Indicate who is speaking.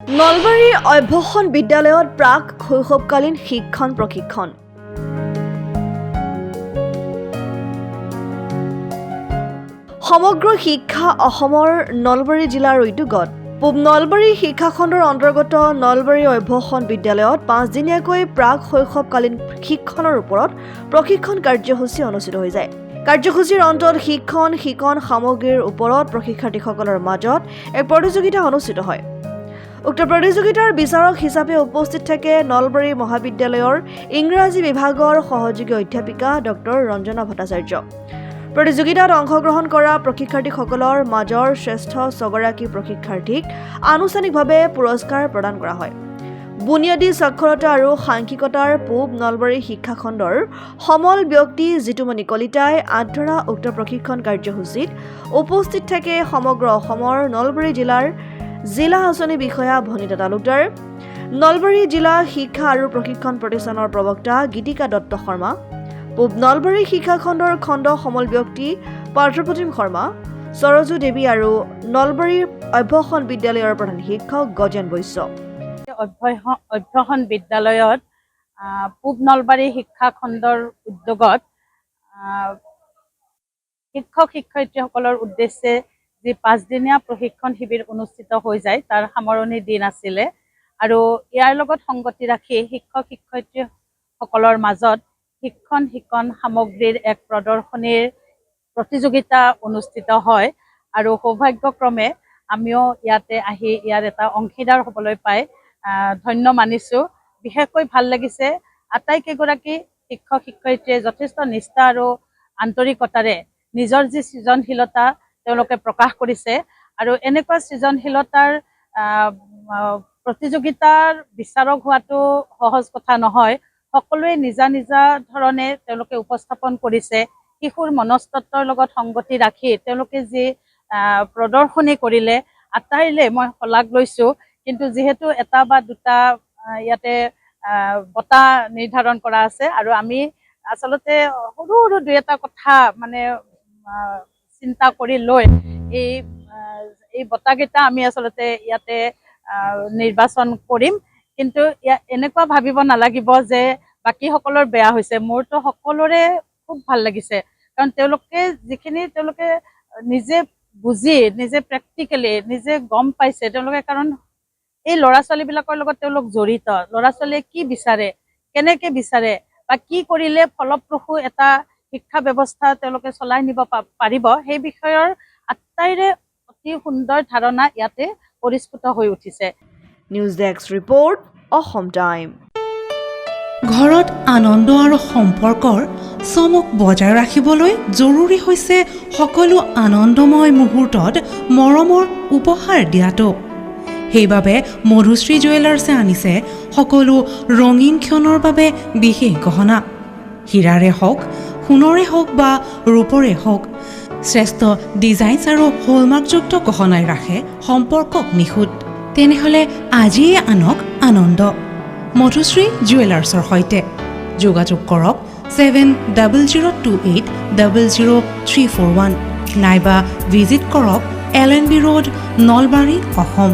Speaker 1: নলবাৰী অভ্যাসন বিদ্যালয়ত প্ৰাক শৈশৱকালীন শিক্ষণ প্ৰশিক্ষণ। সমগ্ৰ শিক্ষা অসমৰ নলবাৰী জিলাৰ উদ্যোগত পূব নলবাৰী শিক্ষাখণ্ডৰ অন্তৰ্গত নলবাৰী অভ্যাসন বিদ্যালয়ত 5 দিনীয়াকৈ প্ৰাক শৈশৱকালীন শিক্ষণৰ ওপৰত প্ৰশিক্ষণ কাৰ্যসূচী অনুষ্ঠিত হৈ যায়। কাৰ্যসূচীৰ অন্তত শিক্ষণ সামগ্ৰীৰ ওপৰত প্ৰশিক্ষাৰ্থীসকলৰ মাজত এক প্ৰতিযোগিতা অনুষ্ঠিত হয়। উক্ত প্ৰতিযোগিতাৰ বিচাৰক হিচাপে উপস্থিত থাকে নলবাৰী মহাবিদ্যালয়ৰ ইংৰাজী বিভাগৰ সহযোগী অধ্যাপিকা ডক্টৰ ৰঞ্জনা ভট্টাচাৰ্য। প্ৰতিযোগিতাত অংশগ্ৰহণ কৰা প্ৰশিক্ষাৰ্থীসকলৰ মাজৰ শ্ৰেষ্ঠ 6গৰাকী প্ৰশিক্ষাৰ্থীক আনুষ্ঠানিকভাৱে পুৰস্কাৰ প্ৰদান কৰা হয়। বুনিয়াদী সাক্ষৰতা আৰু সাংখ্যিকতাৰ পূব নলবাৰী শিক্ষাখণ্ডৰ সমল ব্যক্তি জিতুমণি কলিতাই আধৰা উক্ত প্ৰশিক্ষণ কাৰ্যসূচীত উপস্থিত থাকে সমগ্ৰ অসমৰ নলবাৰী জিলাৰ জিলা আঁচনি বিষয়া ভনিতা তালুকদাৰ, নলবাৰী জিলা শিক্ষা আৰু প্ৰশিক্ষণ প্ৰতিষ্ঠানৰ প্ৰবক্তা গীতিকা দত্ত শৰ্মা, পূব নলবাৰী শিক্ষাখণ্ডৰ খণ্ড সমল ব্যক্তি পাৰ্থপ্ৰতিম শৰ্মা, সৰজু দেৱী আৰু নলবাৰী অভ্যাসন বিদ্যালয়ৰ প্ৰধান শিক্ষক গজেন বৈশ্য।
Speaker 2: অভ্যাসন বিদ্যালয়ত পূব নলবাৰী শিক্ষাখণ্ডৰ উদ্যোগত শিক্ষক শিক্ষয়িত্ৰীসকলৰ উদ্দেশ্যে যি 5 দিনীয়া প্ৰশিক্ষণ শিবিৰ অনুষ্ঠিত হৈ যায় তাৰ সামৰণি দিন আছিলে আৰু ইয়াৰ লগত সংগতি ৰাখি শিক্ষক শিক্ষয়িত্ৰীসকলৰ মাজত শিক্ষণ সামগ্ৰীৰ এক প্ৰদৰ্শনীৰ প্ৰতিযোগিতা অনুষ্ঠিত হয় আৰু সৌভাগ্যক্ৰমে আমিও ইয়াতে আহি ইয়াৰ এটা অংশীদাৰ হ'বলৈ পাই ধন্য মানিছোঁ। বিশেষকৈ ভাল লাগিছে আটাইকেইগৰাকী শিক্ষক শিক্ষয়িত্ৰীয়ে যথেষ্ট নিষ্ঠা আৰু আন্তৰিকতাৰে নিজৰ যি সৃজনশীলতা তেওঁলোকে প্ৰকাশ কৰিছে আৰু এনেকুৱা সৃজনশীলতাৰ প্ৰতিযোগিতাৰ বিচাৰক হোৱাটো সহজ কথা নহয়। সকলোৱে নিজা ধৰণে তেওঁলোকে উপস্থাপন কৰিছে। শিশুৰ মনস্তত্বৰ লগত সংগতি ৰাখি তেওঁলোকে যি প্ৰদৰ্শনী কৰিলে আটাইলে মই শলাগ লৈছোঁ। কিন্তু যিহেতু এটা বা দুটা ইয়াতে বঁটা নিৰ্ধাৰণ কৰা আছে আৰু আমি আচলতে সৰু দুই এটা কথা মানে চিন্তা কৰি লৈ এই বঁটাকেইটা আমি আচলতে ইয়াতে নিৰ্বাচন কৰিম। কিন্তু এনেকুৱা ভাবিব নালাগিব যে বাকীসকলৰ বেয়া হৈছে, মোৰতো সকলোৰে খুব ভাল লাগিছে। কাৰণ তেওঁলোকে যিখিনি তেওঁলোকে নিজে বুজি নিজে প্ৰেক্টিকেলি নিজে গম পাইছে তেওঁলোকে, কাৰণ এই ল'ৰা ছোৱালীবিলাকৰ লগত তেওঁলোক জড়িত। ল'ৰা ছোৱালীয়ে কি বিচাৰে, কেনেকৈ বিচাৰে বা কি কৰিলে ফলপ্ৰসূ এটা শিক্ষা ব্যৱস্থা তেওঁলোকে চলাই নিব পাৰিব সেই বিষয়ৰ আটাইৰে অতি সুন্দৰ ধাৰণা ইয়াতে পৰিস্ফুট হৈ উঠিছে।
Speaker 1: News desk report, Assam time.
Speaker 3: ঘৰত আনন্দ আৰু সম্পৰ্কৰ চমক বজাই ৰাখিবলৈ জৰুৰী হৈছে সকলো আনন্দময় মুহূৰ্তত মৰমৰ উপহাৰ দিয়াটো। সেইবাবে মধুশ্ৰী জুৱেলাৰ্ছে আনিছে সকলো ৰঙীন ক্ষণৰ বাবে বিশেষ গহনা। হীৰাৰে হওক, সোণৰে হওক বা ৰূপৰে হওক, শ্ৰেষ্ঠ ডিজাইনছ আৰু হলমাৰ্কযুক্ত গহনাই ৰাখে সম্পৰ্কক নিখুঁত। তেনেহ'লে আজিয়ে আনক আনন্দ মধুশ্ৰী জুৱেলাৰ্ছৰ সৈতে। যোগাযোগ কৰক 7002800341 নাইবা ভিজিট কৰক LNB ৰোড, নলবাৰী, অসম।